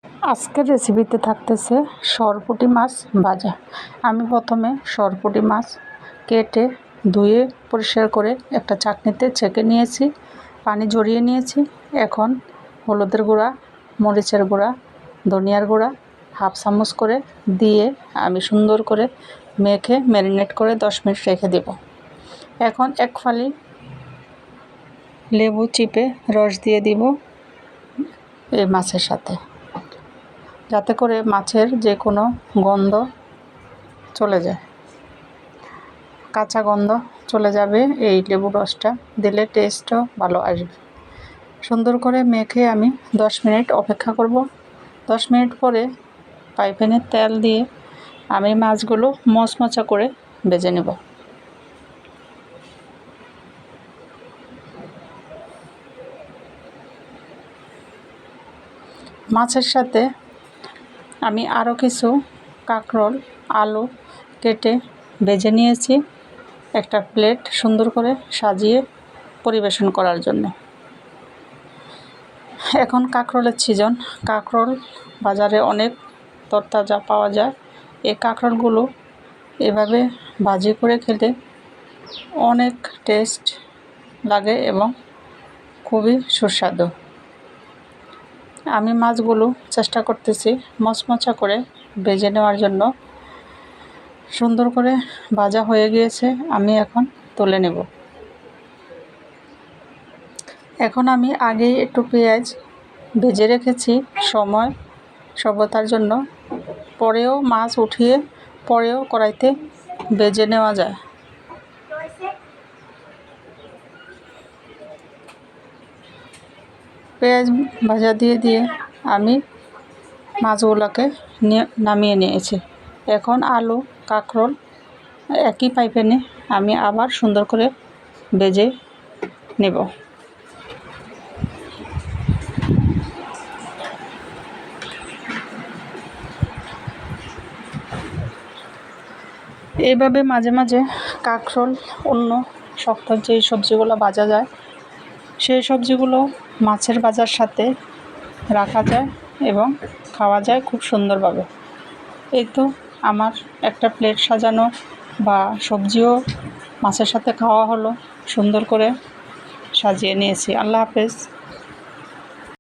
আজকের রেসিপিতে থাকতেছে সরপুঁটি মাছ ভাজা। আমি প্রথমে সরপুঁটি মাছ কেটে ধুয়ে পরিষ্কার করে একটা চাটনিতে ছেঁকে নিয়েছি, পানি ঝরিয়ে নিয়েছি। এখন হলুদের গুঁড়া, মরিচের গুঁড়া, ধনিয়ার গুঁড়া হাফ চামচ করে দিয়ে আমি সুন্দর করে মেখে ম্যারিনেট করে 10 মিনিট রেখে দেব। এখন এক ফালি লেবু চিপে রস দিয়ে দিব এই মাছের সাথে, যাতে করে মাছের যে কোনো গন্ধ চলে যায়, কাঁচা গন্ধ চলে যাবে। এই লেবু রসটা দিলে টেস্টও ভালো আসবে। সুন্দর করে মেখে আমি 10 মিনিট অপেক্ষা করব। 10 মিনিট পরে ফ্রাই প্যানে তেল দিয়ে আমি মাছগুলো মচমচা করে ভেজে নেব। মাছের সাথে আমি আরও কিছু কাঁকরোল, আলু কেটে ভেজে নিয়েছি একটা প্লেট সুন্দর করে সাজিয়ে পরিবেশন করার জন্য। এখন কাঁকরোলের সিজন, কাঁকরোল বাজারে অনেক তরতাজা পাওয়া যায়। এই কাঁকরোলগুলো এভাবে ভাজি করে খেলে অনেক টেস্ট লাগে এবং খুবই সুস্বাদু। আমি মাছগুলো চেষ্টা করতেছি মচমচা করে ভেজে নেওয়ার জন্য। সুন্দর করে ভাজা হয়ে গিয়েছে, আমি এখন তুলে নেব। এখন আমি আগেই একটু পেঁয়াজ ভেজে রেখেছি সময় সভ্যতার জন্য, পরেও মাছ উঠিয়ে পরেও কড়াইতে ভেজে নেওয়া যায়। পেঁয়াজ ভাজা দিয়ে আমি মাছগুলোকে নামিয়ে নিয়েছি। এখন আলু, কাঁকরোল একই ফ্রাই প্যানে আমি আবার সুন্দর করে ভেজে নেব। এইভাবে মাঝে মাঝে কাঁকরোল, অন্য শক্ত যে সবজিগুলো ভাজা যায় সেই সবজিগুলো মাছের ভাজার সাথে রাখা যায় এবং খাওয়া যায় খুব সুন্দরভাবে। এই তো আমার একটা প্লেট সাজানো বা সবজিও মাছের সাথে খাওয়া হলো, সুন্দর করে সাজিয়ে নিয়েছি। আল্লাহ হাফেজ।